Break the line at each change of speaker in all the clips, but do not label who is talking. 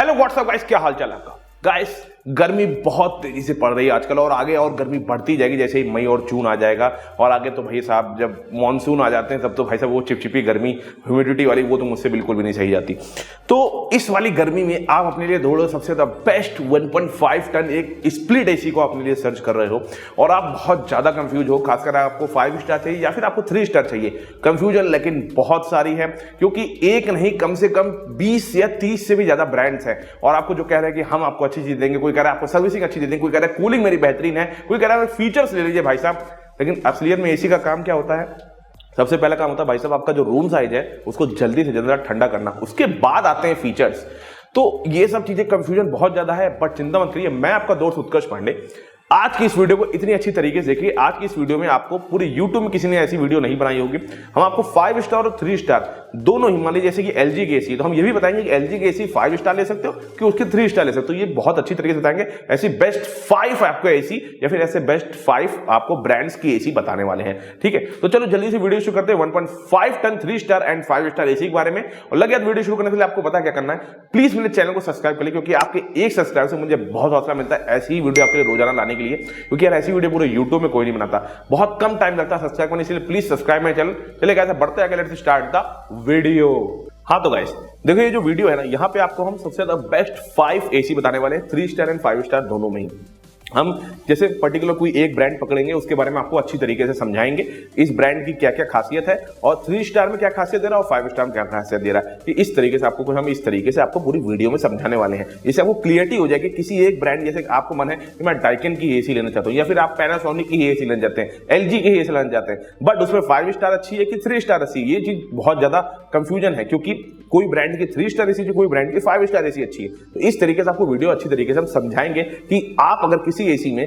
Hello what's up guys, क्या हाल चाल आपका। गाइस गर्मी बहुत तेजी से पड़ रही है आजकल और आगे और गर्मी बढ़ती जाएगी जैसे ही मई और जून आ जाएगा। और आगे तो भाई साहब जब मॉनसून आ जाते हैं तब तो भाई साहब वो चिपचिपी गर्मी ह्यूमिडिटी वाली वो तो मुझसे बिल्कुल भी नहीं सही जाती। तो इस वाली गर्मी में आप अपने लिए ढूंढो सबसे द बेस्ट 1.5 टन एक स्प्लिट एसी को अपने लिए सर्च कर रहे हो और आप बहुत ज्यादा कंफ्यूज हो, खासकर आपको 5 स्टार चाहिए या फिर आपको 3 स्टार चाहिए। कंफ्यूजन लेकिन बहुत सारी है क्योंकि एक नहीं कम से कम 20 या 30 से भी ज्यादा ब्रांड्स हैं और आपको जो कह रहे हैं कि हम आपको अच्छी चीज देंगे, कोई कह रहा है आपको सर्विसिंग अच्छी दे देंगे, कोई कह रहा है कूलिंग मेरी बेहतरीन है, कोई कह रहा है फीचर्स ले लीजिए भाई साहब। लेकिन असलियत में एसी का काम क्या होता है? सबसे पहला काम होता है भाई साहब आपका जो रूम साइज है उसको जल्दी से जल्दी ठंडा करना, उसके बाद आते हैं फीचर्स। तो ये सब चीजें कंफ्यूजन बहुत ज्यादा है, बट चिंता मत करिए, मैं आपका दोस्त उत्कर्ष पांडे आज की इस वीडियो को इतनी अच्छी तरीके से देखिए। आज की इस वीडियो में आपको पूरे YouTube में किसी ने ऐसी वीडियो नहीं बनाई होगी। हम आपको 5 स्टार और 3 स्टार दोनों ही, मान लीजिए जैसे कि LG की एसी, तो हम ये भी बताएंगे कि LG की एसी 5 स्टार ले सकते हो कि उसके 3 स्टार ले सकते हो। ये बहुत अच्छी तरीके से बताएंगे। ऐसी बेस्ट 5 आपको एसी या फिर ऐसे बेस्ट 5 आपको ब्रांड्स की एसी बताने वाले हैं, ठीक है। तो चलो जल्दी से वीडियो शुरू करते हैं 1.5 ton 3 star and 5 star AC के बारे में। और लगे वीडियो शुरू करने के लिए आपको पता क्या करना है, प्लीज मेरे चैनल को सब्सक्राइब कर लीजिए क्योंकि आपके एक सब्सक्राइब से मुझे बहुत हौसला मिलता है ऐसी ही वीडियो आपके लिए रोजाना लाने के लिए, क्योंकि यार ऐसी वीडियो पूरे YouTube में कोई नहीं बनाता, बहुत कम टाइम लगता है सब्सक्राइब करने, इसलिए प्लीज सब्सक्राइब माय चैनल। चलिए गाइस बढ़ते हैं, लेट्स स्टार्ट द वीडियो। हाँ तो गाइस देखो ये जो वीडियो है ना, यहाँ पे आपको हम सबसे ज्यादा बेस्ट 5 एसी बताने वाले हैं, 3 स्टार एंड 5 स्टार दोनों में ही। हम जैसे पर्टिकुलर कोई एक ब्रांड पकड़ेंगे उसके बारे में आपको अच्छी तरीके से समझाएंगे इस ब्रांड की क्या क्या खासियत है और 3 स्टार में क्या खासियत दे रहा है और 5 स्टार में क्या खासियत दे रहा है, कि इस तरीके से आपको हम इस तरीके से आपको पूरी वीडियो में समझाने वाले हैं। इससे आपको क्लियरिटी हो जाएगी किसी एक ब्रांड, जैसे आपको मन है कि मैं डाइकिन की एसी लेना चाहता हूँ या फिर आप पैनासोनिक की एसी लेना चाहते हैं, LG की एसी लेना चाहते हैं, बट उसमें 5 स्टार अच्छी है कि 3 स्टार अच्छी है, ये चीज बहुत ज्यादा कंफ्यूजन है क्योंकि कोई ब्रांड की 3 स्टार एसी कोई ब्रांड की 5 स्टार एसी अच्छी है। तो इस तरीके से आपको वीडियो अच्छी तरीके से हम समझाएंगे कि आप अगर किसी एसी में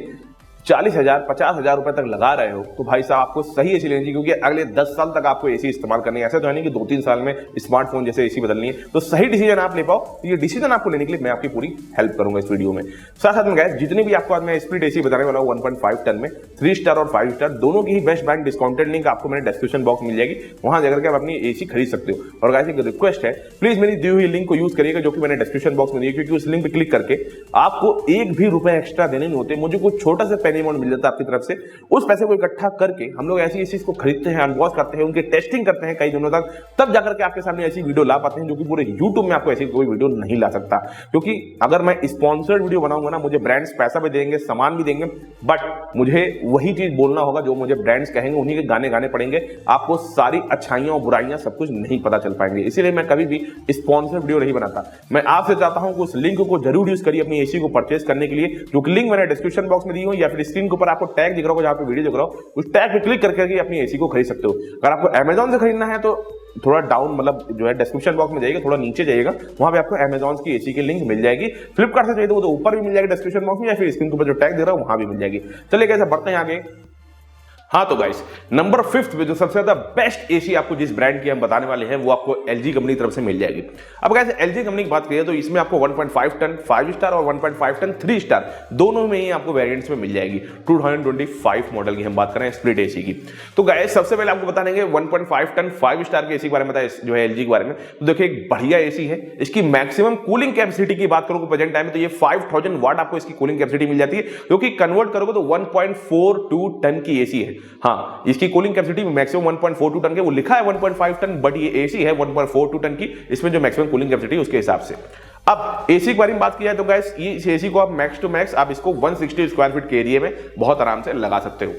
40,000 50,000 रुपए तक लगा रहे हो तो भाई साहब आपको सही एसी लेनी चाहिए, क्योंकि अगले 10 साल तक आपको एसी इस्तेमाल करनी है। ऐसा तो है नहीं कि 2-3 साल में स्मार्टफोन जैसे एसी बदलनी है। तो सही डिसीजन आप ले पाओ, तो ये डिसीजन आपको लेने के लिए मैं आपकी पूरी हेल्प करूंगा इस वीडियो में। साथ साथ में गाइस जितनी भी आपको आज मैं स्प्लिट एसी बताने वाला हूं 1.5 टन में 3 स्टार और 5 स्टार दोनों की ही बेस्ट ब्रांड डिस्काउंटेड लिंक आपको मेरे डिस्क्रिप्शन बॉक्स मिल जाएगी, वहां जाकर के आप अपनी एसी खरीद सकते हो। और गाइस एक रिक्वेस्ट है, प्लीज मेरी दी हुई लिंक को यूज करिएगा जो कि मैंने डिस्क्रिप्शन बॉक्स में दी है, क्योंकि उस लिंक पर क्लिक करके आपको एक भी रुपए एक्स्ट्रा देने नहीं होते, मुझे कुछ छोटा सा पेनी अमाउंट मिल जाता है आपकी तरफ से। उस पैसे को इकट्ठा करके हम लोग ऐसी चीज को खरीदते हैं, अनबॉक्स करते हैं, उनके टेस्टिंग करते हैं कई दिनों तक, तब जाकर के आपके सामने ऐसी वीडियो ला पाते हैं जो कि पूरे YouTube में आपको ऐसी कोई वीडियो नहीं ला सकता। क्योंकि अगर मैं स्पॉन्सर्ड वीडियो बनाऊंगा ना, मुझे ब्रांड्स पैसा भी देंगे, सामान भी देंगे, बट मुझे वही चीज बोलना होगा जो मुझे ब्रांड्स कहेंगे, उन्हीं के गाने गाने पड़ेंगे। आपको सारी अच्छाइयां और बुराइयां सब कुछ नहीं पता चल पाएंगे, इसीलिए मैं कभी भी स्पॉन्सर्ड वीडियो नहीं बनाता। मैं आपसे चाहता हूं कि उस लिंक को जरूर यूज करिए अपनी एसी को परचेज करने के लिए, जो कि लिंक मैंने डिस्क्रिप्शन बॉक्स में दी हो या फिर स्क्रीन के ऊपर आपको टैग दिख रहा होगा जहां पे वीडियो दिख रहा हो, उस टैग पे क्लिक करके अपनी एसी को खरीद सकते हो। अगर आपको Amazon से खरीदना है तो थोड़ा डाउन मतलब जो है डिस्क्रिप्शन बॉक्स में जाइएगा, थोड़ा नीचे जाइएगा, वहां पे आपको Amazon की एसी की लिंक मिल जाएगी। फ्लिपकार्ट से चाहिए तो वो तो ऊपर भी मिल जाएगी डिस्क्रिप्शन बॉक्स में, या फिर स्क्रीन के ऊपर जो टैग दे रहा हूं वहां भी मिल जाएगी। चलिए कैसे बढ़ते हैं आगे। हाँ तो गाइस नंबर 5 पे जो सबसे ज्यादा बेस्ट एसी आपको जिस ब्रांड की हम बताने वाले हैं वो आपको LG कंपनी की तरफ से मिल जाएगी। अब गाइस LG कंपनी की बात करिए तो इसमें आपको 1.5 टन 5 स्टार और 1.5 टन 3 स्टार दोनों में ही आपको वेरिएंट्स में मिल जाएगी। 2025 मॉडल की हम बात करें स्प्लिट एसी की, तो गाइस सबसे पहले आपको बता देंगे 1.5 टन 5 स्टार के एसी के बारे में बताया जो है LG के बारे में। तो देखिए एक बढ़िया एसी है, इसकी मैक्सिमम कूलिंग कैपेसिटी की बात करोगे प्रेजेंट टाइम में तो ये 5000 वाट आपको इसकी कूलिंग कैपेसिटी मिल जाती है, जो कि कन्वर्ट करोगे तो 1.42 टन की एसी है। हाँ इसकी कूलिंग कैपेसिटी मैक्सिमम 1.42 टन के, वो लिखा है 1.5 टन बट ये एसी है 1.42 टन की, इसमें जो मैक्सिमम कूलिंग कैपेसिटी उसके हिसाब से। अब एसी के बारे में बात किया तो गाइस ये एसी को आप मैक्स टू मैक्स आप इसको 160 स्क्वायर फीट के एरिया में बहुत आराम से लगा सकते हो।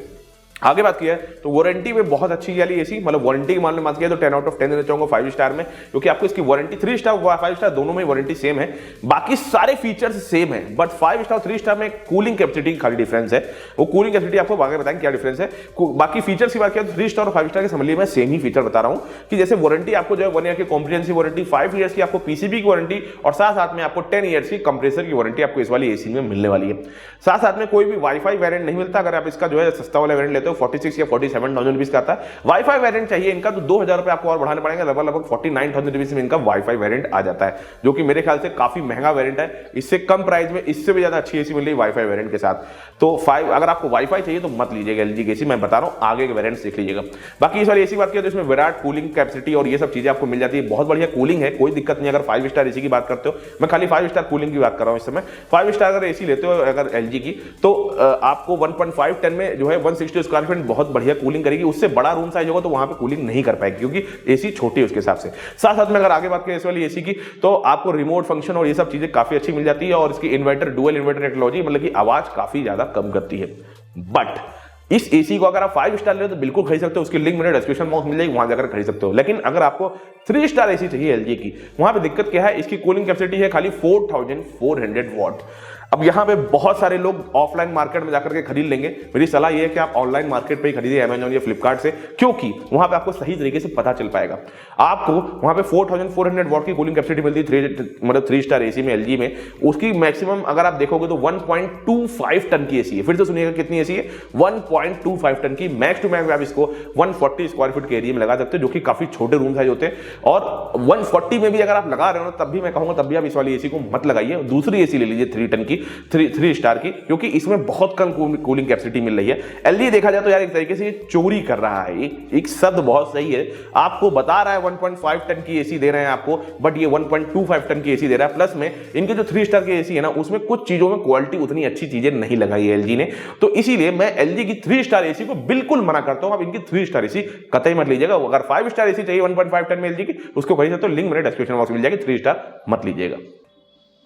आगे बात किया तो वारंटी में बहुत अच्छी वाली एसी, मतलब वारंटी के मामले में बात किया तो 10 आउट ऑफ 10 देना चाहूंगा 5 स्टार में, क्योंकि आपको इसकी वारंटी 3 स्टार 5 स्टार दोनों में वारंटी सेम है, बाकी सारे फीचर्स सेम है, बट 5 स्टार 3 स्टार में कूलिंग कैपेसिटी खाली डिफरेंस है। वो कूलिंग कैपेसिटी आपको आगे बताएंगे क्या डिफरेंस है। बाकी फीचर्स की बात किया तो 3 स्टार और 5 स्टार के समझ लिए मैं सेम ही फीचर बता रहा हूं, कि जैसे वारंटी आपको जो है 1 ईयर की कॉम्प्रिहेंसिव वारंटी, 5 ईयर्स की आपको पीसीबी की वारंटी और साथ साथ में आपको 10 ईयर्स की कंप्रेसर की वारंटी आपको इस वाली एसी में मिलने वाली है। साथ साथ में कोई भी वाईफाई वेरिएंट नहीं मिलता, अगर आप इसका जो है सस्ता वाला वेरिएंट लेते हो 46 या 47,000 रुपीज का आता है। वाईफाई वेरिएंट चाहिए इनका तो 2,000 रुपए आपको और बढ़ाने पड़ेंगे, लगभग 49,000 रुपीज में इनका वाईफाई वेरिएंट आ जाता है, जो कि मेरे ख्याल से काफी महंगा वेरिएंट है। इससे कम प्राइस में इससे भी ज्यादा अच्छी एसी मिल रही है वाईफाई वेरिएंट के साथ। तो अगर आपको वाईफाई चाहिए तो मत लीजिएगा एलजी की एसी, मैं बता रहा हूं आगे के वेरिएंट्स देख लीजिएगा। बाकी इस वाली एसी बात किया तो इसमें विराट कूलिंग कैपेसिटी और ये सब चीजें आपको मिल जाती है, बहुत बढ़िया कूलिंग है, कोई दिक्कत नहीं। अगर 5 स्टार एसी की बात करते हो, मैं खाली 5 स्टार कूलिंग की बात कर रहा हूं इस समय। 5 स्टार अगर एसी लेते हो अगर एलजी की, तो आपको 1.5 टन में जो है 160 स्क्वायर फीट बहुत बढ़िया कूलिंग करेगी। उससे बड़ा रूम साइज होगा तो वहां पे कूलिंग नहीं कर पाएगी क्योंकि एसी छोटी है उसके हिसाब से। साथ साथ में अगर आगे बात करें इस वाली एसी की, तो आपको रिमोट फंक्शन और ये सब चीजें काफी अच्छी मिल जाती है और इसकी इन्वर्टर डुअल इन्वर्टर टेक्नोलॉजी मतलब कि आवाज काफी ज्यादा कम करती है। बट इस एसी को अगर आप 5 स्टार ले तो बिल्कुल खरीद सकते हो, उसकी लिंक मेरे डिस्क्रिप्शन बॉक्स मिल जाएगी, वहां जाकर खरीद सकते हो। लेकिन अगर आपको 3 स्टार एसी चाहिए एलजी की, वहां पे दिक्कत क्या है, इसकी कूलिंग कैपेसिटी है खाली 4400 वॉट। अब यहां पे बहुत सारे लोग ऑफलाइन मार्केट में जाकर के खरीद लेंगे, मेरी सलाह यह है कि आप ऑनलाइन मार्केट पे ही खरीदिए, अमेजॉन या फ्लिपकार्ट से, क्योंकि वहां पे आपको सही तरीके से पता चल पाएगा। आपको वहां पे 4400 वॉट की कूलिंग कैपेसिटी मिलती है 3 स्टार एसी में एलजी में। उसकी मैक्सिमम अगर आप देखोगे तो 1.25 टन की एसी है। फिर से सुनिएगा कितनी एसी है, 1.25 टन की। मैक्स टू मैक्स आप इसको 140 स्क्वायर फीट के एरिया में लगा सकते हो, जो कि काफी छोटे रूम साइज होते हैं। और 140 में भी अगर आप लगा रहे हो तब भी मैं कहूंगा तब भी आप इस वाली एसी को मत लगाइए, दूसरी एसी ले लीजिए 3 टन की, 3 स्टार की, क्योंकि इसमें बहुत कम कूलिंग कैपेसिटी मिल रही है। एलजी देखा जाए तो यार एक तरीके से ये चोरी कर रहा है, एक शब्द बहुत सही है, आपको बता रहा है 1.5 टन की एसी दे रहे हैं आपको, बट ये 1.25 टन की एसी दे रहा है। प्लस में इनके जो 3 स्टार की एसी है ना, उसमें कुछ चीजों में क्वालिटी उतनी अच्छी चीजें नहीं लगाई है एलजी ने, तो इसीलिए मैं एलजी की 3 स्टार एसी को बिल्कुल मना करता हूं। आप इनकी 3 स्टार एसी कतई मत लीजिएगा। अगर 5 स्टार एसी चाहिए 1.5 टन में एलजी की, उसको खरीद सकते हो, लिंक मेरे डिस्क्रिप्शन बॉक्स में मिल जाएगी। 3 स्टार मत लीजिएगा।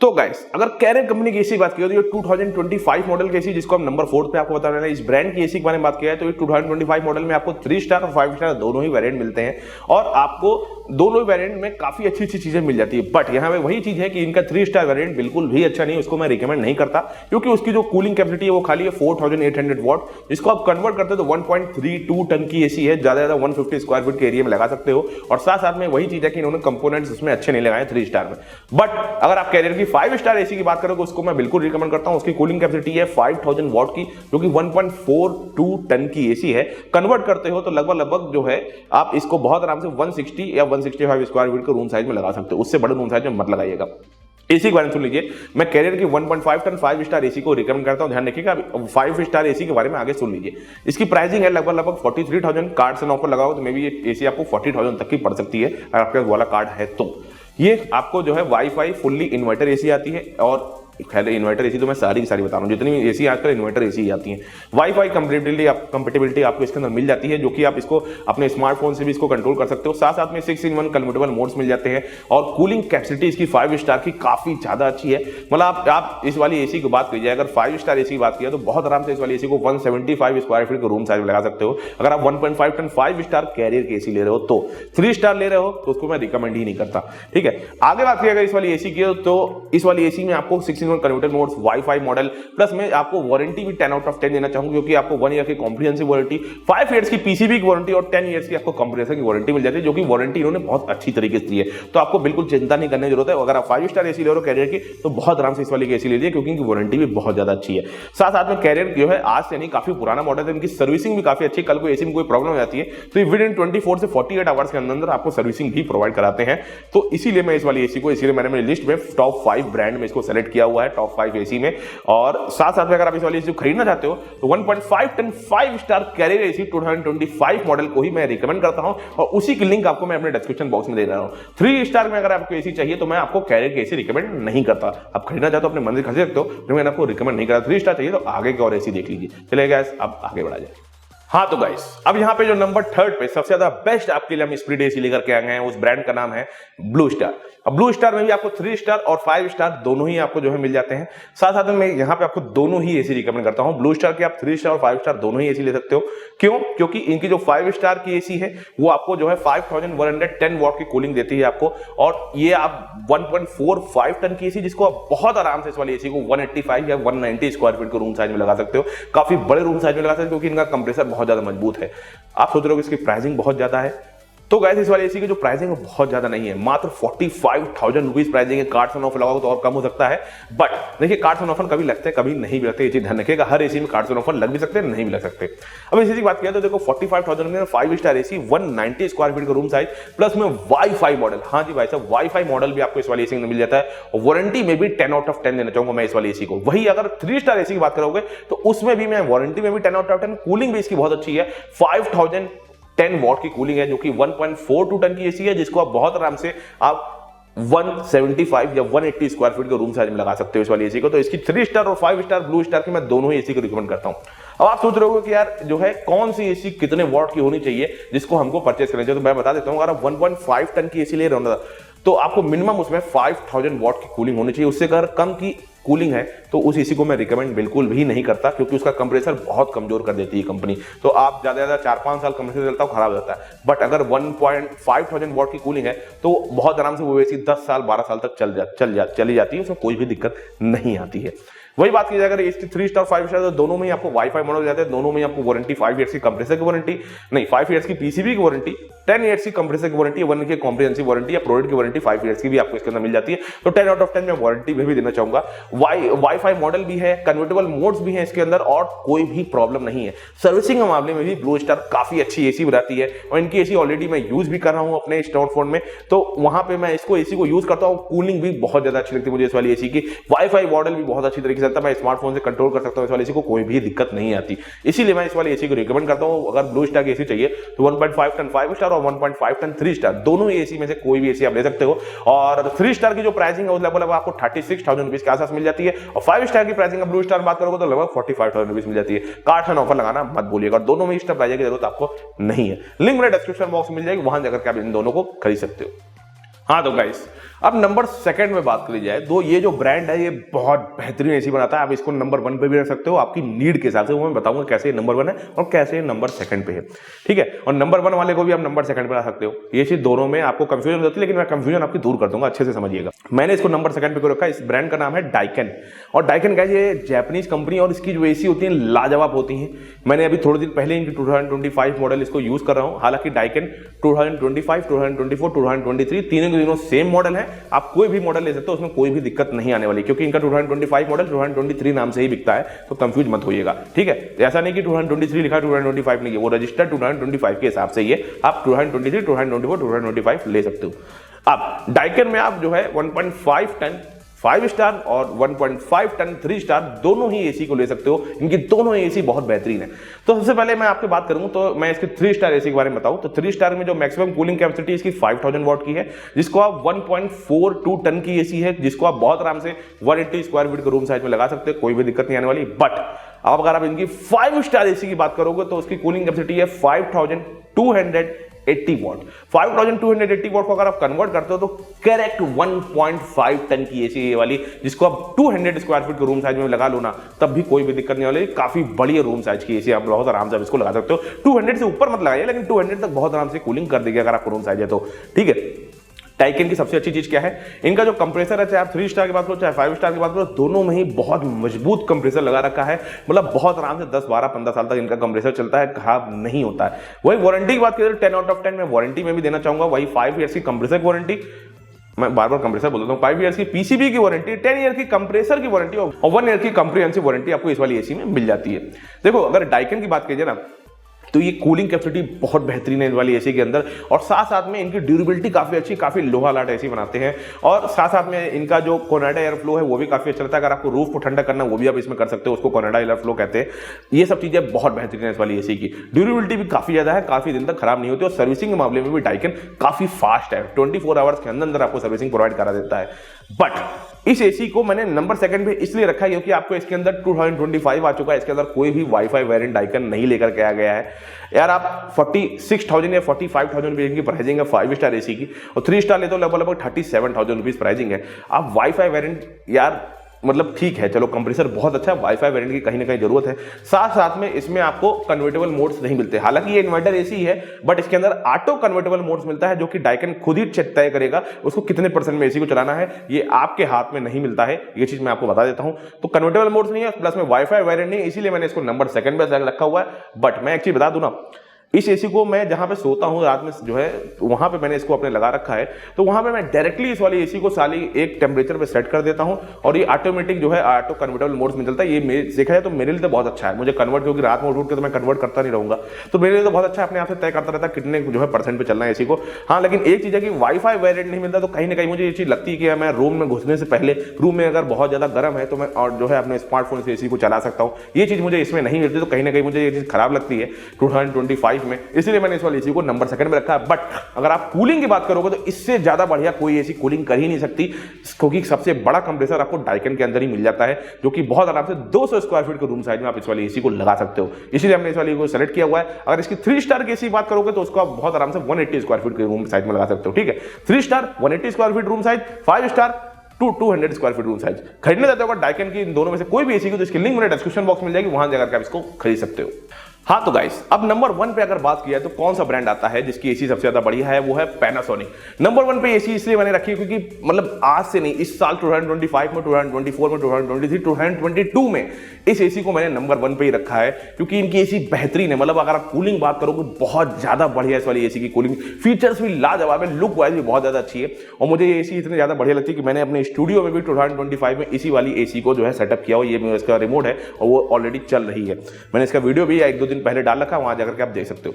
तो गाइस अगर कैरियर कंपनी की एसी बात की तो ये 2025 मॉडल की एसी, जिसको हम नंबर 4 पे आपको बता रहे हैं, इस ब्रांड की एसी के बारे में बात किया है तो ये 2025 मॉडल में आपको 3 स्टार और 5 स्टार दोनों ही वेरिएंट मिलते हैं और आपको दोनों ही वेरिएंट में काफी अच्छी अच्छी चीजें मिल जाती है। बट यहाँ पे वही चीज है कि इनका 3 स्टार वेरिएंट बिल्कुल भी अच्छा नहीं, उसको मैं रिकमेंड नहीं करता, क्योंकि उसकी जो कूलिंग कैपेसिटी है वो खाली है 4800 वॉट, जिसको आप कन्वर्ट करते हो तो 1.32 टन की एसी है, ज्यादा 150 स्क्वायर फीट के एरिया में लगा सकते हो। और साथ साथ में वही चीज है कि इन्होंने कंपोनेंट्स उसमें अच्छे नहीं लगाए 3 स्टार में। बट अगर आप कैरियर की 5 स्टार एसी बात करोगे उसको मैं बिल्कुल रिकमेंड करता हूं। उसकी कूलिंग कैपेसिटी है 5000 वॉट की, जो कि 1.42 टन की एसी है। कन्वर्ट करते हो तो लगभग जो है आप इसको बहुत आराम से 160 या 165 स्क्वायर फीट के रूम साइज में लगा सकते हो, उससे बड़े रूम साइज में मत लगाइएगा। एसी के बारे में सुन लीजिए, मैं कैरियर की 1.5 टन 5 स्टार एसी को रिकमेंड करता हूं। ध्यान रखिएगा, 5 स्टार एसी के बारे में आगे सुन लीजिए। इसकी प्राइसिंग है लगभग 43,000, कार्ड से ऑफर लगाओ तो मे भी ये एसी आपको 40,000 तक की पड़ सकती है अगर आपके पास वाला कार्ड है तो। ये आपको जो है वाईफाई फुल्ली इन्वर्टर एसी आती है, और खैर इन्वर्टर एसी तो मैं सारी की सारी बता रहा हूँ, जितनी एसी आजकल इन्वर्टर एसी आती हैं। वाईफाई कंपेटिबिलिटी आपको इसके अंदर मिल जाती है, जो कि आप इसको अपने स्मार्टफोन से भी इसको कंट्रोल कर सकते हो। साथ साथ में 6-in-1 कन्वर्टेबल मोड्स मिल जाते हैं और कूलिंग कैपेसिटी इसकी 5 स्टार की काफी ज्यादा अच्छी है। मतलब आप इस वाली एसी की बात कीजिए, अगर 5 स्टार एसी की बात किया तो बहुत आराम से इस वाली एसी को 175 स्क्वायर फीट के रूम साइज में लगा सकते हो। अगर आप 1.5 टन 5 स्टार कैरियर की एसी ले रहे हो तो, 3 स्टार ले रहे हो तो उसको मैं रिकमेंड ही नहीं करता। ठीक है, आगे बात किया इस वाली एसी की तो इस वाली एसी में आपको 6-in-1 convertible modes, wifi model, plus में आपको वारंटी भी 10 आउट ऑफ 10 देना चाहूंगा, क्योंकि आपको 1 ईयर की कॉम्प्रिहेंसिव वारंटी, 5 ईयर्स की पीसीबी की वारंटी और 10 ईयर्स की आपको कंप्रेसर की वारंटी मिल जाती है, जो कि वारंटी इन्होंने बहुत अच्छी तरीके से दी है। तो आपको बिल्कुल चिंता नहीं करने की जरूरत है। अगर आप 5 स्टार एसी ले रहे हो कैरियर की तो बहुत आराम से इस वाली एसी ले लीजिए, क्योंकि इनकी वारंटी भी बहुत ज्यादा अच्छी है। साथ साथ में कैरियर जो है आज से नहीं काफी पुराना मॉडल है, इनकी सर्विसिंग भी काफी अच्छी। कल को एसी में कोई प्रॉब्लम हो जाती है तो विद इन 24 से 48 आवर्स के अंदर आपको सर्विसिंग भी प्रोवाइड कराते हैं। तो इसीलिए मैं इस वाली एसी को, इसीलिए मैंने मेरी लिस्ट में टॉप 5 ब्रांड में इसको सेलेक्ट किया हुआ है, टॉप 5 एसी में। और साथ साथ में अगर आप इस वाली एसी खरीदना चाहते हो तो 1.5 ton 5 star Carrier AC 2025 model को ही मैं रिकमेंड करता हूं, और उसी की लिंक आपको मैं अपने डिस्क्रिप्शन बॉक्स में दे रहा हूं। 3 स्टार में अगर आपको एसी चाहिए तो मैं आपको कैरियर की एसी रिकमेंड नहीं करता। आप खरीदना चाहते हो अपने मन से खरीद सकते हो, लेकिन मैं आपको रिकमेंड नहीं करता। 3 स्टार चाहिए तो आगे की और एसी देख लीजिए। चलिए गाइस अब आगे बढ़ा जाए। हाँ तो गाइस अब यहाँ पे जो नंबर 3 पे सबसे ज्यादा बेस्ट आपके लिए हम स्प्लिट एसी लेकर के आ गए हैं, उस ब्रांड का नाम है ब्लू स्टार। अब ब्लू स्टार में भी आपको 3 स्टार और 5 स्टार दोनों ही आपको जो है मिल जाते हैं। साथ साथ में मैं यहाँ पे आपको दोनों ही एसी रिकमेंड करता हूँ। ब्लू स्टार के आप 3 स्टार और 5 स्टार दोनों ही एसी ले सकते हो। क्यों? क्योंकि इनकी जो 5 स्टार की एसी है वो आपको जो है 5110 वॉट की कूलिंग देती है आपको, और ये आप 1.45 टन की एसी, जिसको आप बहुत आराम से इस वाली एसी को 185 या 190 स्क्वायर फीट के रूम साइज में लगा सकते हो। काफी बड़े रूम साइज में लगा सकते हो, क्योंकि इनका कंप्रेसर बहुत ज्यादा मजबूत है। आप सोच रहे हो कि इसकी प्राइसिंग बहुत ज्यादा है, तो गाइस इस वाले एसी की जो प्राइसिंग है बहुत ज्यादा नहीं है, मात्र 45,000 रुपीज प्राइसिंग है। कार्ड्स एंड ऑफर लगाओ तो और कम हो सकता है, बट देखिए कार्ड्स एंड ऑफर कभी लगते हैं कभी नहीं भी लगते, ये चीज ध्यान रखिएगा। हर एसी में कार्ड्स एंड ऑफर लग भी सकते हैं नहीं भी लग सकते। अब इस एसी की बात किया तो देखो 45,000 में 5 स्टार एसी 190 स्क्वायर फीट का रूम साइज प्लस में वाईफाई मॉडल, हाँ जी भाई साहब वाईफाई मॉडल भी आपको इस वाले एसी में मिल जाता है। वारंटी में भी 10 आउट ऑफ 10 देना चाहूंगा मैं इस वाले एसी को। वही अगर 3 स्टार एसी की बात करोगे तो उसमें भी मैं वारंटी में भी 10 आउट ऑफ 10, कूलिंग भी इसकी बहुत अच्छी है। 5010 वॉट की कूलिंग है जो कि 1.42 टन की एसी है, जिसको आप बहुत आराम से आप 175 या 180 स्क्वायर फीट के रूम साइज में लगा सकते हो इस वाली एसी को। तो इसकी 3 स्टार और 5 स्टार ब्लू स्टार की मैं दोनों ही एसी को रिकमेंड करता हूं। अब आप सोच रहे हो कि यार जो है कौन सी एसी कितने वॉट की होनी चाहिए जिसको हमको परचेस करना चाहिए, तो मैं बता देता हूं। अगर आप 1.5 टन की एसी ले रहे हो तो आपको मिनिमम उसमें 5000 वॉट की कूलिंग होनी चाहिए। उससे अगर कम की कूलिंग है तो उस एसी को मैं रिकमेंड बिल्कुल भी नहीं करता, क्योंकि उसका कंप्रेसर बहुत कमजोर कर देती है कंपनी। तो आप ज्यादा से ज्यादा 4-5 साल कंप्रेसर चलता है खराब हो जाता है। बट अगर 1.5000 वॉट की कूलिंग है तो बहुत आराम से वो एसी 10 साल 12 साल तक चली जाती है, उसमें कोई भी दिक्कत नहीं आती है। वही बात की जाए अगर एसी 3 स्टार 5 स्टार तो दोनों में ही आपको वाईफाई मॉडल जाते हैं, दोनों में ही आपको वारंटी 5 ईयर्स की कंप्रेसर की वारंटी नहीं 5 ईयर्स की पीसीबी की वारंटी, 10 ईयर्स की कंप्रेसर की वारंटी, 1 की कॉम्प्रिहेंसिव वारंटी या प्रोडक्ट की वारंटी 5 ईयर्स की भी आपको इसके अंदर मिल जाती है। तो 10 आउट ऑफ 10 मैं वारंटी में भी देना चाहूंगा। वाईफाई मॉडल भी है, कन्वर्टेबल मोड्स भी है इसके अंदर और कोई भी प्रॉब्लम नहीं है। सर्विसिंग के मामले में भी ब्लू स्टार काफी अच्छी एसी बनाती है और इनकी एसी ऑलरेडी मैं यूज भी कर रहा हूं अपने स्मार्टफोन में, तो वहां पे मैं इसको एसी को यूज करता हूं। कूलिंग भी बहुत ज्यादा अच्छी लगती है मुझे इस वाली एसी की। वाईफाई मॉडल भी बहुत अच्छी तरीके से चलता है, मैं स्मार्टफोन से कंट्रोल कर सकता हूं इस वाली एसी को, कोई भी दिक्कत नहीं आती। इसीलिए मैं इस वाली एसी को रिकमेंड करता हूं। अगर ब्लू स्टार की एसी चाहिए तो 1.5 टन 5 स्टार और 1.5 टन 3 स्टार दोनों ही एसी में से कोई भी एसी आप ले सकते हो। और 3 स्टार की जो प्राइसिंग है वो लगभग आपको 36,000 रुपीज के आसपास मिल जाती है और 5 स्टार की प्राइसिंग ब्लू स्टार बात करोगे तो लगभग 45,000 रुपीज मिल जाती है। कार्ड एंड ऑफर लगाना मत भूलिएगा, दोनों में स्टेप प्राइस की जरूरत आपको नहीं है। लिंक मेरे डिस्क्रिप्शन बॉक्स में मिल जाएगी, वहां जाकर के आप इन दोनों को खरीद सकते हो। हाँ तो गाइस अब नंबर सेकंड में बात करी जाए तो ये जो ब्रांड है ये बहुत बेहतरीन एसी बनाता है। आप इसको नंबर 1 पे भी रख सकते हो आपकी नीड के हिसाब से, वो मैं बताऊंगा कैसे नंबर 1 है और कैसे नंबर सेकंड पे है, ठीक है। और नंबर 1 वाले को भी आप नंबर सेकंड पे ला सकते हो। ये चीज दोनों में आपको कंफ्यूजन होती है, लेकिन मैं कंफ्यूजन आपकी दूर कर दूंगा, अच्छे से समझिएगा। मैंने इसको नंबर सेकंड पे क्यों रखा, इस ब्रांड का नाम है डाइकन। और डाइकन का ये जापानीज कंपनी और इसकी जो एसी होती है लाजवाब होती है। मैंने अभी थोड़े दिन पहले इनकी 2025 मॉडल इसको यूज कर रहा हूं। हालांकि डाइकन 2025, 2024, 2023 तीनों के तीनों सेम मॉडल है। आप कोई भी मॉडल ले सकते हो, उसमें कोई भी दिक्कत नहीं आने वाली, क्योंकि इनका 2025 मॉडल 2023 नाम से ही बिकता है, तो कंफ्यूज मत होइएगा, ठीक है। ऐसा नहीं कि 2023 लिखा 2025 नहीं है, वो रजिस्टर्ड 2025 के हिसाब से ही है। आप 2023, 2024, 2025 ले सकते हो। अब डाइकन में आप जो है 1.5 टन 5 स्टार और 1.5 टन 3 स्टार दोनों ही एसी को ले सकते हो। इनकी दोनों एसी बहुत बेहतरीन है। तो सबसे पहले मैं आपकी बात करूं तो मैं इसकी 3 स्टार एसी के बारे में बताऊं तो 3 स्टार में जो मैक्सिमम कूलिंग कैपेसिटी इसकी 5000 वॉट की है, जिसको आप 1.42 टन की एसी है, जिसको आप बहुत आराम से 180 स्क्वायर फीट के रूम साइज में लगा सकते हो, कोई भी दिक्कत नहीं आने वाली। बट अब अगर आप इनकी 5 स्टार एसी की बात करोगे तो उसकी कूलिंग कैपेसिटी है 5280 वॉट। 5280 वॉट को अगर आप कन्वर्ट करते हो तो करेक्ट 1.5 टन की एसी वाली, जिसको आप 200 स्क्वायर फीट के रूम साइज में लगा लो ना, तब भी कोई भी दिक्कत नहीं वाली। काफी बड़ी रूम साइज की एसी, आप बहुत आराम से इसको लगा सकते हो। 200 से ऊपर मत लगाइए, लेकिन 200 तक बहुत आराम से कूलिंग कर देगी अगर आपका रूम साइज है तो, ठीक है। डाइकन की सबसे अच्छी चीज क्या है, इनका जो कंप्रेसर है, चाहे आप 3 स्टार की बात करो चाहे 5 स्टार की बात करो, दोनों में ही बहुत मजबूत कंप्रेसर लगा रखा है। मतलब बहुत आराम से 10, 12, 15 साल तक इनका कंप्रेसर चलता है, खराब नहीं होता है। वही वारंटी की बात करें तो 10 आउट ऑफ 10 मैं वारंटी में भी देना चाहूंगा। वही 5 ईयर्स की कंप्रेसर की वारंटी, मैं बार बार कंप्रेसर बोल देता हूं, 5 ईयर्स की पीसीबी की वारंटी, 10 ईयर की कंप्रेसर की वारंटी और 1 ईयर की कॉम्प्रिहेंसिव वारंटी आपको इस वाली एसी में मिल जाती है। देखो अगर डाइकन की बात कीजिए ना तो ये कूलिंग कैपेसिटी बहुत बेहतरीन है इस वाली एसी के अंदर, और साथ साथ में इनकी ड्यूरेबिलिटी काफी अच्छी, काफी लोहा लाट एसी बनाते हैं। और साथ साथ में इनका जो कोनाडा एयर फ्लो है वो भी काफी अच्छा रहता है। अगर आपको रूफ को ठंडा करना वो भी आप इसमें कर सकते हो, उसको कोनाडा एयर फ्लो कहते हैं। ये सब चीजें बहुत बेहतरीन है इस वाली एसी की। ड्यूरेबिलिटी भी काफी ज्यादा है, काफी दिन तक खराब नहीं होती, और सर्विसिंग के मामले में भी डाइकन काफी फास्ट है, 24 आवर्स के अंदर आपको सर्विसिंग प्रोवाइड करा देता है। बट इस एसी को मैंने नंबर सेकंड पे इसलिए रखा है क्योंकि आपको इसके अंदर 2025 आ चुका है, इसके अंदर कोई भी वाईफाई वेरिएंट डाइकन नहीं लेकर के आ गया है। यार आप 46,000 या 45,000 रुपीज की प्राइसिंग है 5 स्टार एसी की, और 3 स्टार ले तो लगभग 37,000 रुपीज प्राइसिंग है। आप वाईफाई वेरिएंट यार मतलब ठीक है, चलो कंप्रेसर बहुत अच्छा है, वाईफाई वेरिएंट की कहीं ना कहीं जरूरत है। साथ साथ में इसमें आपको कन्वर्टेबल मोड्स नहीं मिलते। हालांकि ये इन्वर्टर एसी है, बट इसके अंदर ऑटो कन्वर्टेबल मोड्स मिलता है, जो कि डाइकन खुद ही तय करेगा उसको कितने परसेंट में एसी को चलाना है, ये आपके हाथ में नहीं मिलता है। ये चीज मैं आपको बता देता हूं। तो कन्वर्टेबल मोड्स नहीं है, प्लस में वाईफाई वेरिएंट नहीं, इसीलिए मैंने इसको नंबर सेकंड पे रखा हुआ है। बट मैं एक चीज बता दूं ना, इस एसी को मैं जहां पे सोता हूं रात में जो है वहां पे मैंने इसको अपने लगा रखा है, तो वहां पे मैं डायरेक्टली इस वाली एसी को साली एक टेम्परेचर पे सेट कर देता हूं और ये ऑटोमेटिक जो है ऑटो कन्वर्टेबल मोड्स में चलता है। ये देखा जाए तो मेरे लिए तो बहुत अच्छा है, मुझे कन्वर्ट, क्योंकि रात में उठ के तो मैं कन्वर्ट करता नहीं रहूंगा, तो मेरे लिए तो बहुत अच्छा है, अपने आप से तय करता रहता है कितने जो है परसेंट पे चलना है एसी को। हाँ, लेकिन एक चीज है कि वाईफाई वेरिएंट नहीं मिलता, तो कहीं ना कहीं मुझे ये चीज लगती है कि मैं रूम में घुसने से पहले रूम में अगर बहुत ज्यादा गर्म है तो मैं और जो है अपने स्मार्टफोन से एसी को चला सकता हूँ। ये चीज मुझे इसमें नहीं मिलती, तो कहीं ना कहीं मुझे ये चीज खराब लगती है 2025 में, इसलिए मैंने इस वाली एसी को नंबर सेकंड में रखा है। बट अगर आप कूलिंग की बात करोगे तो इससे ज्यादा बढ़िया कोई एसी कूलिंग कर ही नहीं सकती, क्योंकि सबसे बड़ा कंप्रेसर आपको डाइकन के अंदर ही मिल जाता है, जो कि बहुत आराम से 200 स्क्वायर फीट के रूम साइज में आप इस वाली एसी को लगा सकते हो। इसीलिए हमने इस वाली को सेलेक्ट किया हुआ है। अगर इसकी 3 स्टार की एसी बात करोगे तो उसको आप बहुत आराम से 180 स्क्वायर फीट के रूम साइज में लगा सकते हो। ठीक है, 3 star 180 square feet room size, 5 star 200 square feet room size. खरीदने जाते हो डाइकन की इन दोनों में से कोई भी एसी की, तो इसकी लिंक मेरे डिस्क्रिप्शन बॉक्स में मिल जाएगी, वहां जाकर आप इसको खरीद सकते हो। हाँ तो गाइस, अब नंबर 1 पे अगर बात किया तो कौन सा ब्रांड आता है जिसकी एसी सबसे ज्यादा बढ़िया है, वो है पैनासोनिक। नंबर 1 पे एसी इसलिए मैंने रखी है क्योंकि मतलब आज से नहीं, इस साल 2025 में, 2024 में, 2023, 2022 में इस एसी को मैंने नंबर 1 पे ही रखा है, क्योंकि इनकी एसी बेहतरीन है। मतलब अगर आप कूलिंग बात करोगे बहुत ज्यादा बढ़िया इस वाली एसी की कूलिंग, फीचर्स भी लाजवाब है, लुक वाइज भी बहुत ज्यादा अच्छी है। और मुझे ये एसी इतनी ज्यादा बढ़िया लगती है कि मैंने अपने स्टूडियो में भी 2025 में इसी वाली एसी को जो है सेटअप किया हो। ये इसका रिमोट है और वो ऑलरेडी चल रही है। मैंने इसका वीडियो भी 1-2 दिन पहले डाल रखा, वहां जाकर के आप देख सकते हो।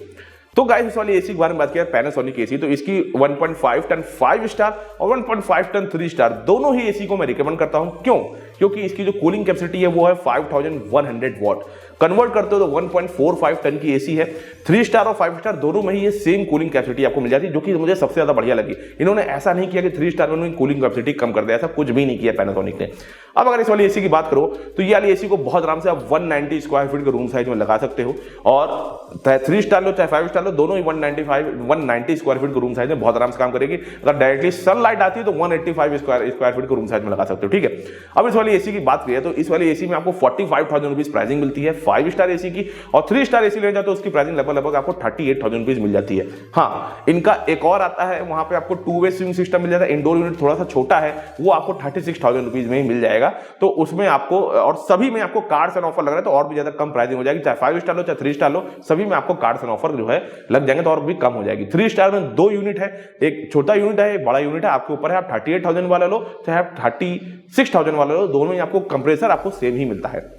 तो गाइस, इस वाली एसी के बारे में बात किया पैनासोनिक एसी, तो इसकी 1.5 टन 5 स्टार और 1.5 टन 3 स्टार दोनों ही एसी को मैं रिकमेंड करता हूं। क्यों? क्योंकि इसकी जो कूलिंग कैपेसिटी है वो है 5100 वॉट। कन्वर्ट करते हो तो 1.45 टन की एसी है। 3 स्टार और 5 स्टार दोनों में ही ये सेम कूलिंग कैपेसिटी आपको मिल जाती है, जो कि मुझे सबसे ज्यादा बढ़िया लगी। इन्होंने ऐसा नहीं किया कि 3 स्टार में उन्होंने कूलिंग कैपेसिटी कम कर दिया, ऐसा कुछ भी नहीं किया पैनासोनिक ने। अब अगर इस वाली एसी की बात करो तो ये वाली एसी को बहुत आराम से आप 190 स्क्वायर फीट के रूम साइज में लगा सकते हो, और चाहे 3 स्टार लो चाहे 5 स्टार लो, दोनों ही 190 स्क्वायर फीट के रूम साइज में बहुत आराम से काम करेगी। अगर डायरेक्टली सनलाइट आती है तो 185 स्क्वायर फीट के रूम साइज में लगा सकते हो। ठीक है, अब इस वाली एसी की बात करें तो इस वाली एसी में आपको 45,000 रुपीज प्राइसिंग मिलती है 5 स्टार एसी की, और 3 स्टार एसी ले जाते तो उसकी प्राइसिंग लगभग आपको 38,000 रुपीज मिल जाती है। हाँ, इनका एक और आता है, वहां पे आपको 2 वे स्विंग सिस्टम मिल जाता है। इंडोर यूनिट थोड़ा सा छोटा है, वो आपको 36,000 रुपीज में ही मिल जाएगा। तो उसमें आपको, और सभी में आपको कार्ड्स एंड ऑफर लग रहा है तो और भी ज्यादा कम प्राइसिंग हो जाएगी। चाहे 5 स्टार लो चाहे 3 स्टार लो, सभी में आपको कार्ड्स एंड ऑफर जो है लग जाएंगे तो और भी कम हो जाएगी। 3 स्टार में 2 यूनिट है, एक छोटा यूनिट है एक बड़ा यूनिट है, आपके ऊपर है। आप 38,000 वाला लो चाहे आप 36,000 वाला लो, दोनों में आपको कंप्रेसर आपको सेम ही मिलता है।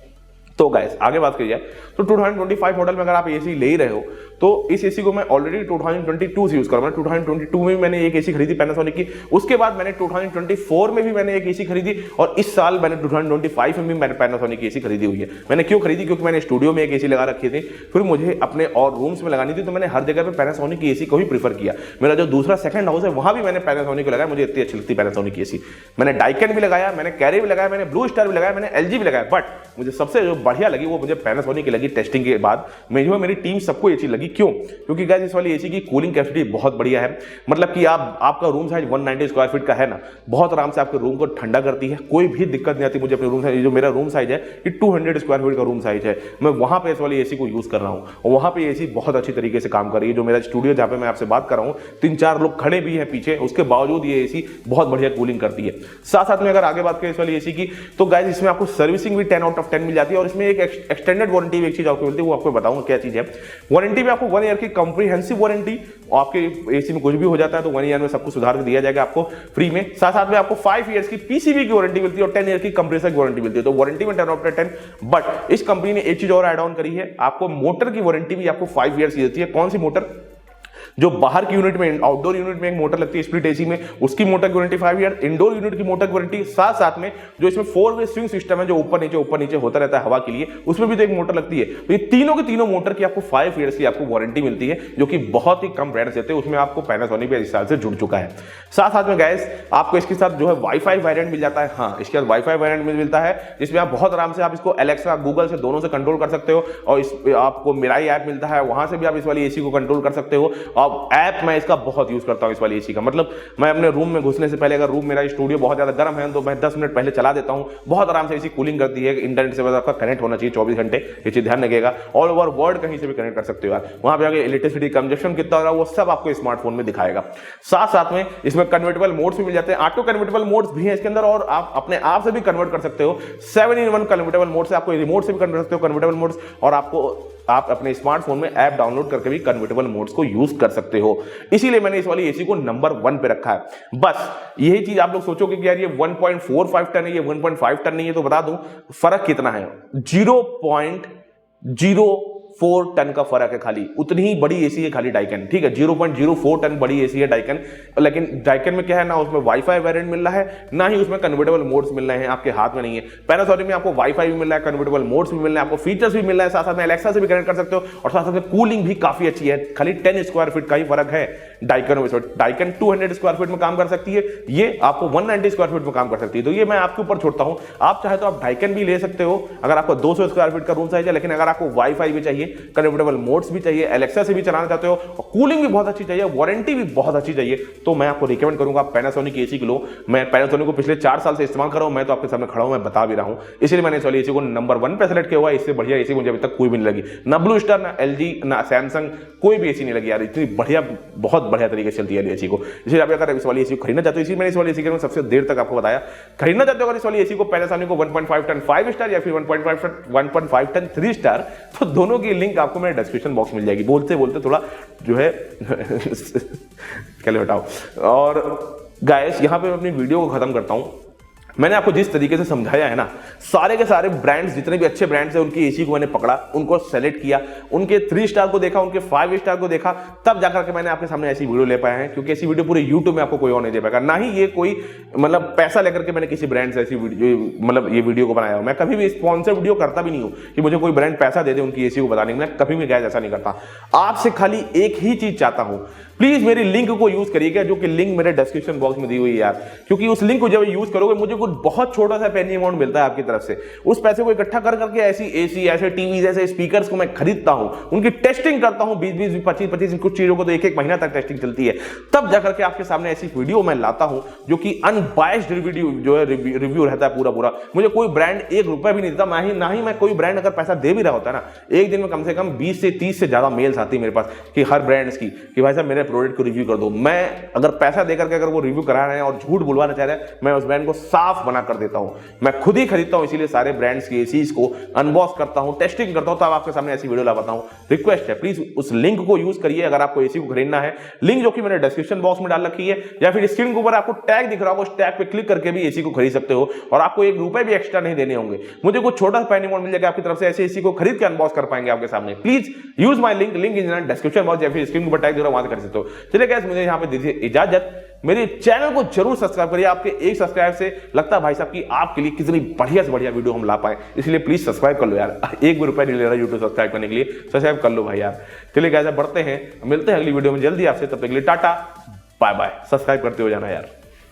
तो गाइस, आगे बात की जाए तो 2025 मॉडल में अगर आप एसी ले ही रहे हो तो इस एसी को मैं ऑलरेडी 2022 से यूज कर रहा हूं। 2022 में मैंने एक एसी खरीदी पैनासोनिक की, उसके बाद मैंने 2024 में भी मैंने एक एसी खरीदी, और इस साल मैंने 2025 में भी मैंने पैनासोनिक की एसी खरीदी हुई है। मैंने क्यों खरीदी? क्योंकि मैंने स्टूडियो में एक एसी लगा रखी थी, फिर मुझे अपने और रूम्स में लगानी थी, तो मैंने हर जगह पे पैनासोनिक की एसी को ही प्रीफर किया। मेरा जो दूसरा सेकंड हाउस है वहां भी मैंने पैनासोनिक को लगाया, मुझे इतनी अच्छी लगती पैनासोनिक की एसी। मैंने डाइकन भी लगाया, मैंने कैरी भी लगाया, मैंने ब्लू स्टार भी लगाया, मैंने एलजी भी लगाया, बट मुझे सबसे जो बढ़िया लगी वो मुझे पैनासोनिक की लगी। टेस्टिंग के बाद मैं जो है मेरी टीम सबको ये चीज लगी। क्यों? क्योंकि गाइस, इस वाली एसी की कूलिंग कैपेसिटी बहुत बढ़िया है। मतलब कि आपका रूम साइज 190 स्क्वायर फीट का है ना, बहुत आराम से आपके रूम को ठंडा करती है, कोई भी दिक्कत नहीं आती मुझे अपने रूम साइज। जो मेरा रूम साइज है ये 200 स्क्वायर फीट का रूम साइज है, मैं वहां पे इस वाली एसी को यूज कर रहा हूं, और वहां पे एसी बहुत अच्छी तरीके से काम कर रही है। जो मेरा स्टूडियो जहां पे मैं आपसे बात कर रहा हूं, 3-4 लोग खड़े भी हैं पीछे, उसके बावजूद ये एसी बहुत बढ़िया कूलिंग करती है। साथ साथ में अगर आगे बात करें इस वाली एसी की, तो गाइस इसमें आपको सर्विसिंग भी 10 आउट ऑफ 10 मिल जाती है, और इसमें एक एक्सटेंडेड वारंटी भी एक चीज आपको मिलती है, वो आपको बताऊंगा क्या चीज है। वारंटी में आपको 1 ईयर की कंप्रीहेंसिव वारंटी, आपके एसी में कुछ भी हो जाता है तो 1 ईयर में सब कुछ सुधार के दिया जाएगा आपको फ्री में। साथ साथ में आपको 5 ईयर्स की पीसीबी की वारंटी मिलती है और 10 ईयर की कंप्रेसर की वारंटी मिलती है। तो वारंटी में 10 आउट ऑफ 10। बट इस कंपनी ने एक चीज और ऐड ऑन करी है, आपको मोटर की वारंटी भी आपको 5 ईयर्स की देती है। कौन सी मोटर? जो बाहर की यूनिट में, आउटडोर यूनिट में एक मोटर लगती है स्प्लिट एसी में, उसकी मोटर की वारंटी 5 ईयर, इंडोर यूनिट की मोटर की वारंटी, साथ साथ में जो इसमें 4 वे स्विंग सिस्टम है जो ऊपर नीचे होता रहता है हवा के लिए, उसमें भी तो एक मोटर लगती है। तो ये तीनों की तीनों मोटर की आपको 5 ईयर्स की आपको वारंटी मिलती है, जो कि बहुत ही कम ब्रांड्स देते हैं। उसमें आपको पैनासोनिक भी इस साल से जुड़ चुका है। साथ साथ में गाइस आपको इसके साथ जो है वाईफाई वेरिएंट मिल जाता है। हाँ, इसके साथ वाईफाई वेरिएंट मिलता है, जिसमें आप बहुत आराम से आप इसको एलेक्सा, गूगल से दोनों से कंट्रोल कर सकते हो, और इस आपको मिराई ऐप मिलता है, वहां से भी आप इस वाली एसी को कंट्रोल कर सकते हो। और ऐप मैं इसका बहुत यूज करता हूं इस वाली एसी का। मतलब मैं अपने रूम में घुसने से पहले, अगर रूम मेरा स्टूडियो बहुत ज्यादा गर्म है तो मैं 10 मिनट पहले चला देता हूं, बहुत आराम से एसी कूलिंग करती है। इंटरनेट से आपका कनेक्ट होना चाहिए 24 घंटे, ये चीज ध्यान रखिएगा। ऑल ओवर वर्ल्ड कहीं से भी कनेक्ट कर सकते हो यार। वहां पे आगे इलेक्ट्रिसिटी कंजप्शन कितना हो रहा है वो सब आपको स्मार्टफोन में दिखाएगा। साथ साथ में इसमें कन्वर्टेबल मोड्स भी मिल जाते हैं, ऑटो कन्वर्टेबल मोड्स भी हैं इसके अंदर, और आप अपने आप से भी कन्वर्ट कर सकते हो। 7-in-1 कन्वर्टेबल मोड से, आपको रिमोट से भी कन्वर्ट कर सकते हो कन्वर्टेबल मोड्स, और आपको आप अपने स्मार्टफोन में ऐप डाउनलोड करके भी कन्वर्टेबल मोड्स को यूज कर सकते हो। इसीलिए मैंने इस वाली एसी को नंबर 1 पे रखा है। बस यही चीज आप लोग सोचोगे कि यार ये 1.45 टन है, ये 1.5 टन नहीं है, तो बता दूं फर्क कितना है, 0.04 टन का फर्क है। खाली उतनी ही बड़ी एसी है खाली डाइकन, ठीक है, 0.04 टन बड़ी एसी है डाइकन। लेकिन डाइकन में क्या है ना, उसमें वाईफाई वेरिएंट मिल रहा है, ना ही उसमें कन्वर्टेबल मोड्स मिल रहे हैं, आपके हाथ में नहीं है। पैनासोनिक में आपको वाईफाई भी मिल रहा है, कन्वर्टेबल मोड्स भी मिल रहे हैं, आपको फीचर्स भी मिल रहा है, साथ साथ में एलेक्सा से भी कनेक्ट कर सकते हो, और साथ साथ में कूलिंग भी काफी अच्छी है। खाली 10 स्क्वायर फीट का ही फर्क है डाइकन में। डाइकन 200 स्क्वायर फीट में काम कर सकती है, ये आपको 190 स्क्वायर फीट में काम कर सकती है। तो ये मैं आपके ऊपर छोड़ता हूं, आप चाहे तो आप डाइकन भी ले सकते हो अगर आपको 200 स्क्वायर फीट का रूम साइज है। लेकिन अगर आपको वाईफाई भी चाहिए, कन्वर्टेबल मोड्स भी चाहिए, एलेक्सा से भी चलाना चाहते हो, और कूलिंग भी बहुत अच्छी चाहिए, वारंटी भी बहुत अच्छी चाहिए, तो मैं आपको रिकमेंड करूंगा पैनासोनिक एसी को लो। मैं पैनासोनिक को पिछले 4 साल से इस्तेमाल कर रहा हूं, मैं तो आपके सामने खड़ा हूं, मैं बता भी रहा हूं, इसलिए मैंने इस वाली एसी को नंबर 1 पे सेलेक्ट किया हुआ है। इससे बढ़िया एसी मुझे अभी तक कोई भी नहीं लगी, ना ब्लू स्टार, ना एलजी, ना सैमसंग, कोई भी एसी नहीं लगी यार। इतनी बढ़िया, बहुत बढ़िया तरीके से चलती है एसी को। इसलिए आप अगर इस वाली एसी को खरीदना चाहते हो, इसी मैंने इस वाली एसी के सबसे देर तक आपको बताया, खरीदना चाहते हो अगर इस वाली एसी को, पैनासोनिक को 1.5 टन 5 स्टार या फिर 1.5 टन 3 स्टार, तो दोनों की लिंक आपको मेरे डिस्क्रिप्शन बॉक्स मिल जाएगी। बोलते बोलते थोड़ा जो है क्या हटाओ। और गाइस यहां पे मैं अपनी वीडियो को खत्म करता हूं। मैंने आपको जिस तरीके से समझाया है ना, सारे के सारे ब्रांड्स, जितने भी अच्छे ब्रांड्स हैं, उनकी एसी को मैंने पकड़ा, उनको सेलेक्ट किया, उनके 3 स्टार को देखा, उनके 5 स्टार को देखा, तब जाकर के मैंने आपके सामने ऐसी वीडियो ले पाया है। क्योंकि ऐसी वीडियो पूरे यूट्यूब में आपको कोई और नहीं दे पाएगा, ना ही ये कोई मतलब पैसा लेकर के मैंने किसी ब्रांड से ऐसी वीडियो, मतलब ये वीडियो को बनाया हो। मैं कभी भी स्पॉन्सर वीडियो करता भी नहीं हूँ कि मुझे कोई ब्रांड पैसा दे दे उनकी एसी को बताने के, मैं कभी भी गाइस ऐसा नहीं करता। आपसे खाली एक ही चीज चाहता हूं, प्लीज मेरी लिंक को यूज करिएगा, जो कि लिंक मेरे डिस्क्रिप्शन बॉक्स में दी हुई है यार। क्योंकि उस लिंक को जब यूज करोगे, मुझे कुछ बहुत छोटा सा पेनी अमाउंट मिलता है आपकी तरफ से। उस पैसे को इकट्ठा कर करके ऐसी एसी, ऐसे टीवी, ऐसे स्पीकर्स को मैं खरीदता हूं, उनकी टेस्टिंग करता हूं, 20-20, 25-25, कुछ चीजों को तो 1-1 महीना तक टेस्टिंग चलती है, तब जाकर के आपके सामने ऐसी वीडियो मैं लाता हूं जो कि अनबायस्ड वीडियो जो है, रिव्यू रहता है पूरा। मुझे कोई ब्रांड 1 रुपया भी नहीं देता, ना ही मैं कोई ब्रांड अगर पैसा दे भी रहा होता है ना, एक दिन में कम से कम 20 से 30 से ज्यादा मेल्स आती है मेरे पास कि हर ब्रांड्स की, कि भाई साहब मेरे प्रोडक्ट को रिव्यू कर दो। मैं अगर पैसा देकर के अगर वो रिव्यू करा रहे हैं और झूठ बुलवाना चाह रहे हैं, मैं उस ब्रांड को साफ बना कर देता हूं। मैं खुद ही खरीदता हूं, इसीलिए सारे ब्रांड्स की एसीज को अनबॉक्स करता हूं, टेस्टिंग करता हूं, तब आपके सामने ऐसी वीडियो ला पाता हूं। रिक्वेस्ट है, प्लीज उस लिंक को यूज करिए अगर आपको एसी को खरीदना है। लिंक जो कि मैंने डिस्क्रिप्शन बॉक्स में डाल रखी है, या फिर स्क्रीन के ऊपर आपको टैग दिख रहा होगा, उस टैग पे क्लिक करके भी एसी को खरीद सकते हो, और आपको 1 रुपए भी एक्स्ट्रा नहीं देने होंगे। मुझे कुछ छोटा सा पैनी अमाउंट मिल जाएगा आपकी तरफ से, ऐसे एसी को खरीद के अनबॉक्स कर पाएंगे आपके सामने। Please use my link in description box या फिर स्क्रीन के ऊपर टैग दिख रहा है, वहां से कर सकते हो। चलिए गाइस, मुझे यहाँ पे दीजिए इजाजत। मेरे चैनल को जरूर सब्सक्राइब करिए, आपके एक सब्सक्राइब से लगता है भाई साहब कि आपके लिए कितनी बढ़िया से बढ़िया वीडियो हम ला पाए, इसलिए प्लीज सब्सक्राइब कर लो यार। 1 भी रुपया नहीं ले रहा यूट्यूब सब्सक्राइब करने के लिए, सब्सक्राइब कर लो भाई यार। चलिए गाइस, बढ़ते हैं, मिलते हैं अगली वीडियो में जल्दी आपसे, तब तक के लिए टाटा बाय बाय। सब्सक्राइब करते हो जाना यार।